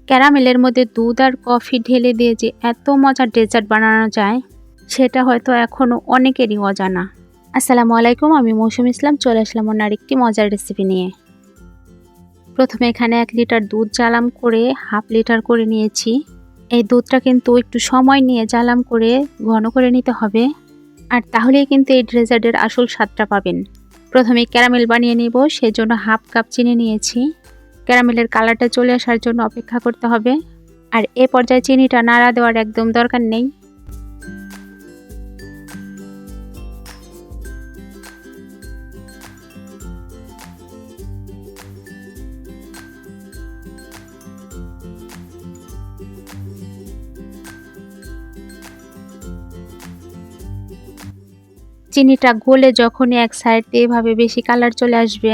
ক্যারামেলের মধ্যে দুধ আর কফি ঢেলে দিয়ে যে এত মজার ডেজার্ট বানানো যায় সেটা হয়তো এখনও অনেকেরই অজানা। আসসালামু আলাইকুম, আমি মৌসুমী ইসলাম চলে আসলাম অন্য আরেকটি মজার রেসিপি নিয়ে। প্রথমে এখানে 1 লিটার দুধ জ্বালাম করে হাফ লিটার করে নিয়েছি। এই দুধটা কিন্তু একটু সময় নিয়ে জ্বালাম করে ঘন করে নিতে হবে, আর তাহলেই কিন্তু এই ডেজার্টের আসল স্বাদটা পাবেন। প্রথমে ক্যারামেল বানিয়ে নেব, সেজন্য হাফ কাপ চিনি নিয়েছি। ক্যারামেলের কালারটা চলে আসার জন্য অপেক্ষা করতে হবে, আর এ পর্যায়ে চিনিটা নাড়া দেওয়ার একদম দরকার নেই। চিনিটা গলে যখনই এক সাইড দিয়ে এভাবে বেশি কালার চলে আসবে,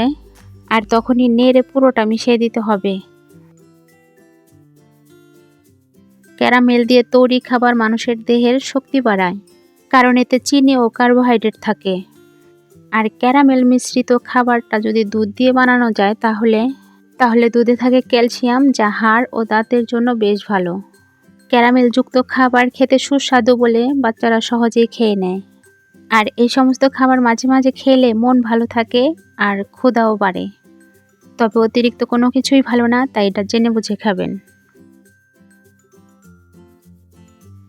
আর তখনই নেড়ে পুরোটা মিশিয়ে দিতে হবে। ক্যারামেল দিয়ে তৈরি খাবার মানুষের দেহের শক্তি বাড়ায়, কারণ এতে চিনি ও কার্বোহাইড্রেট থাকে। আর ক্যারামেল মিশ্রিত খাবারটা যদি দুধ দিয়ে বানানো যায় তাহলে দুধে থাকে ক্যালসিয়াম, যা হাড় ও দাঁতের জন্য বেশ ভালো। ক্যারামেল যুক্ত খাবার খেতে সুস্বাদু বলে বাচ্চারা সহজেই খেয়ে নেয়। আর এই সমস্ত খাবার মাঝে মাঝে খেলে মন ভালো থাকে আর ক্ষুধাও বাড়ে। তবে অতিরিক্ত কোনো কিছুই ভালো না, তাই এটা জেনে বুঝে খাবেন।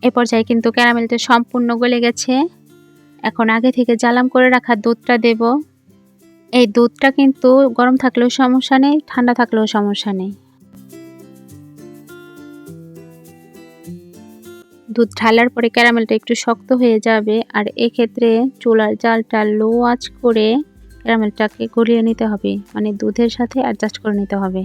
এ পর্যায়ে কিন্তু ক্যারামেলটা সম্পূর্ণ গলে গেছে। এখন আগে থেকে জ্বালাম করে রাখা দুধটা দেব। এই দুধটা কিন্তু গরম থাকলেও সমস্যা নেই, ঠান্ডা থাকলেও সমস্যা নেই। দুধ ঢালার পরে ক্যারামেলটা একটু শক্ত হয়ে যাবে, আর এক্ষেত্রে চুলার জালটা লো আঁচ করে ক্যারামেলটাকে গলিয়ে নিতে হবে, মানে দুধের সাথে অ্যাডজাস্ট করে নিতে হবে।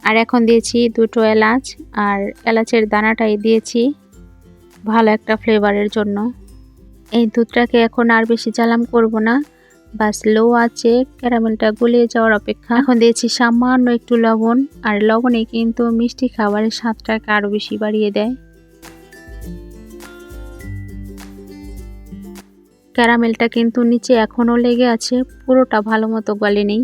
আর এখন দিয়েছি 2টো এলাচ, আর এলাচের দানাটাই দিয়েছি ভালো একটা ফ্লেভারের জন্য। এই দুধটাকে এখন আর বেশি জ্বালাম করব না, বাস লো আঁচে ক্যারামেলটা গলিয়ে যাওয়ার অপেক্ষা। এখন দিয়েছি সামান্য একটু লবণ, আর লবণে কিন্তু মিষ্টি খাবারের স্বাদটাকে আরও বেশি বাড়িয়ে দেয়। ক্যারামেলটা কিন্তু নিচে এখনও লেগে আছে, পুরোটা ভালো মতো গলেনি।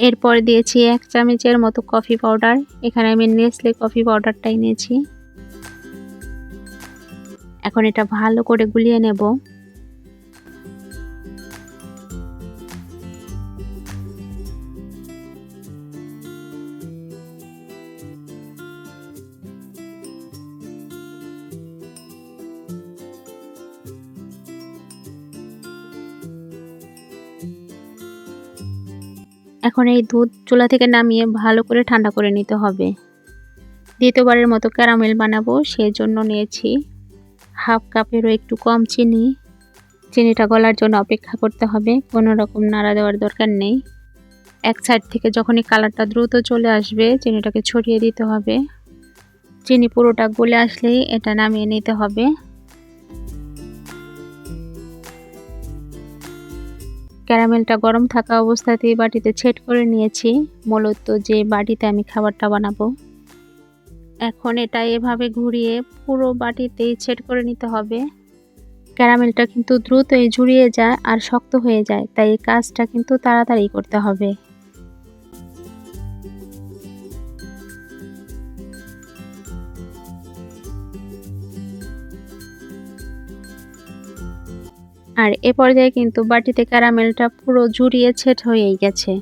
এরপর দিয়েছি 1 চামচের মতো কফি পাউডার। এখানে আমি নেসলে কফি পাউডারটাই নিয়েছি। এখন এটা ভালো করে গুলিয়ে নেব। এখন এই দুধ চুলা থেকে নামিয়ে ভালো করে ঠান্ডা করে নিতে হবে। দ্বিতীয়বারের মতো ক্যারামেল বানাবো, সেই জন্য নিয়েছি হাফ কাপেরও একটু কম চিনি। চিনিটা গলার জন্য অপেক্ষা করতে হবে, কোনো রকম নাড়া দেওয়ার দরকার নেই। এক সাইড থেকে যখনই কালারটা দ্রুত চলে আসবে চিনিটাকে ছড়িয়ে দিতে হবে। চিনি পুরোটা গলে আসলেই এটা নামিয়ে নিতে হবে। ক্যারামেলটা গরম থাকা অবস্থাতেই বাটিতে ছেট করে নিয়েছি, মূলত যে বাটিতে আমি খাবারটা বানাবো। এখন এটা এভাবে ঘুরিয়ে পুরো বাটিতেই ছেট করে নিতে হবে। ক্যারামেলটা কিন্তু দ্রুতই ঝুরিয়ে যায় আর শক্ত হয়ে যায়, তাই এই কাজটা কিন্তু তাড়াতাড়ি করতে হবে। আর এ পর্যায়ে কিন্তু বাটিতে ক্যারামেলটা পুরো ঝুরিয়ে ছেট হয়েই গেছে।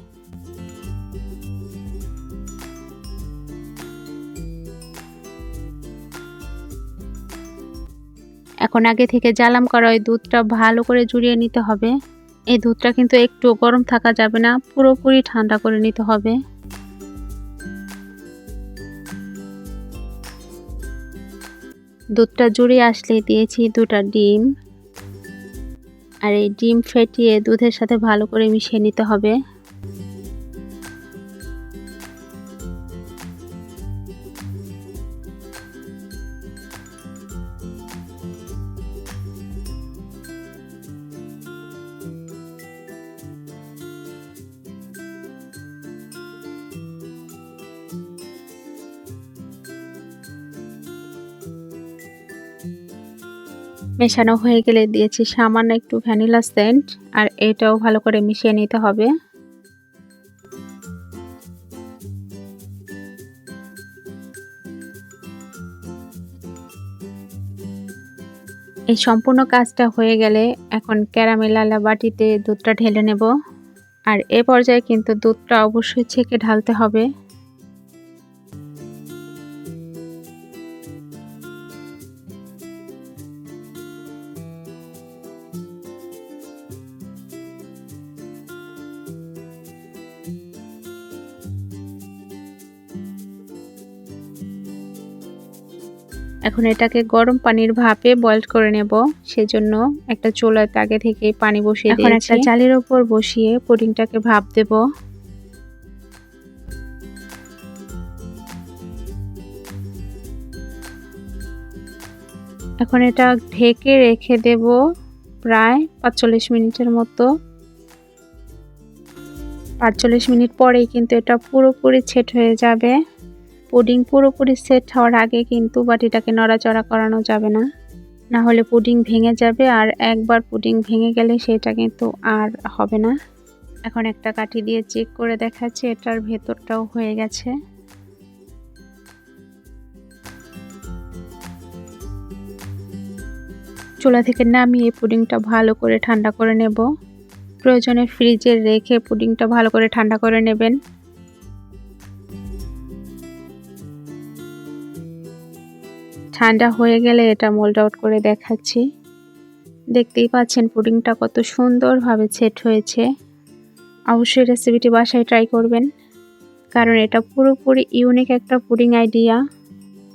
এখন আগে থেকে জ্বালাম করা ওই দুধটা ভালো করে ঝুরিয়ে নিতে হবে। এই দুধটা কিন্তু একটু গরম থাকা যাবে না, পুরোপুরি ঠান্ডা করে নিতে হবে। দুধটা জুড়িয়ে আসলে দিয়েছি 2টা ডিম, আর এই ডিম ফেটিয়ে দুধের সাথে ভালো করে মিশিয়ে নিতে হবে। মেশানো হয়ে গেলে দিয়েছি সামান্য একটু ভ্যানিলা সেন্ট, আর এটাও ভালো করে মিশিয়ে নিতে হবে। এই সম্পূর্ণ কাজটা হয়ে গেলে এখন ক্যারামেলালা বাটিতে দুধটা ঢেলে নেব। আর এ পর্যায়ে কিন্তু দুধটা অবশ্যই ছেঁকে ঢালতে হবে। এখন এটাকে গরম পানির ভাপে বয়েল করে নেব। সেজন্য একটা চুলায় আগে থেকে পানি বসিয়ে দিয়েছি। এখন একটা চালের উপর বসিয়ে পুডিংটাকে ভাপ দেব। এখন এটা ঢেকে রেখে দেব প্রায় ৪৫ মিনিটের মতো। ৪৫ মিনিট পরেই কিন্তু এটা পুরোপুরি সেট হয়ে যাবে। পুডিং পুরোপুরি সেট হওয়ার আগে কিন্তু বাটিটাকে নড়াচড়া করানো যাবে না, না হলে পুডিং ভেঙে যাবে, আর একবার পুডিং ভেঙে গেলে সেটা কিন্তু আর হবে না। এখন একটা কাঠি দিয়ে চেক করে দেখাচ্ছি এটার ভেতরটাও হয়ে গেছে। চুলা থেকে নামিয়ে পুডিংটা ভালো করে ঠান্ডা করে নেব। প্রয়োজনে ফ্রিজে রেখে পুডিংটা ভালো করে ঠান্ডা করে নেবেন। ঠান্ডা হয়ে গেলে এটা মোল্ড আউট করে দেখাচ্ছি। দেখতেই পাচ্ছেন পুডিংটা কত সুন্দরভাবে সেট হয়েছে। অবশ্যই রেসিপিটি বাসায় ট্রাই করবেন, কারণ এটা পুরোপুরি ইউনিক একটা পুডিং আইডিয়া।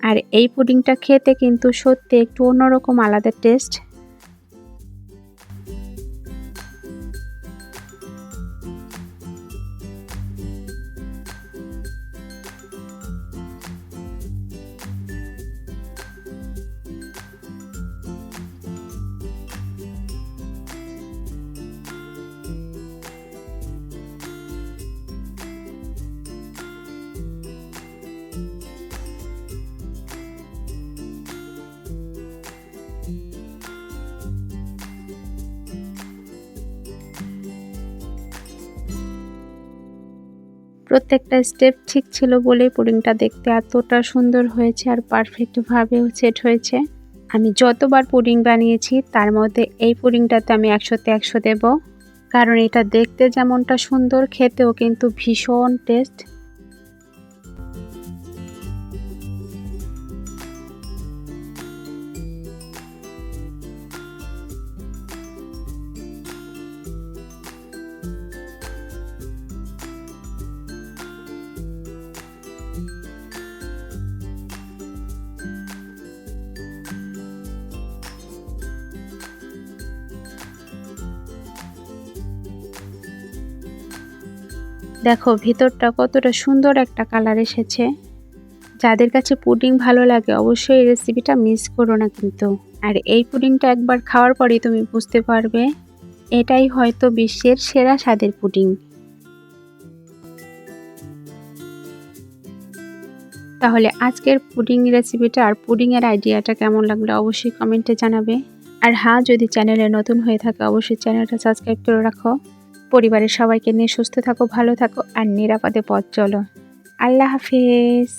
আর এই পুডিংটা খেতে কিন্তু সত্যি একটু অন্যরকম আলাদা টেস্ট। প্রত্যেকটা স্টেপ ঠিক ছিল বলেই পুডিংটা দেখতে এতটা সুন্দর হয়েছে আর পারফেক্টভাবেও সেট হয়েছে। আমি যতবার পুডিং বানিয়েছি তার মধ্যে এই পুডিংটাতে আমি ১০০তে ১০০ দেব, কারণ এটা দেখতে যেমনটা সুন্দর, খেতেও কিন্তু ভীষণ টেস্ট। দেখো ভিতরটা কতটা সুন্দর একটা কালার এসেছে। যাদের কাছে পুডিং ভালো লাগে অবশ্যই এই রেসিপিটা মিস করো না কিন্তু। আর এই পুডিংটা একবার খাওয়ার পরেই তুমি বুঝতে পারবে এটাই হয়তো বিশ্বের সেরা স্বাদের পুডিং। তাহলে আজকের পুডিং রেসিপিটা আর পুডিংয়ের আইডিয়াটা কেমন লাগলো অবশ্যই কমেন্টে জানাবে। আর হ্যাঁ, যদি চ্যানেলে নতুন হয়ে থাকে অবশ্যই চ্যানেলটা সাবস্ক্রাইব করে রাখো। পরিবারের সবাইকে নিয়ে সুস্থ থাকো, ভালো থাকো আর নিরাপদে পথ চলো। আল্লাহ হাফেজ।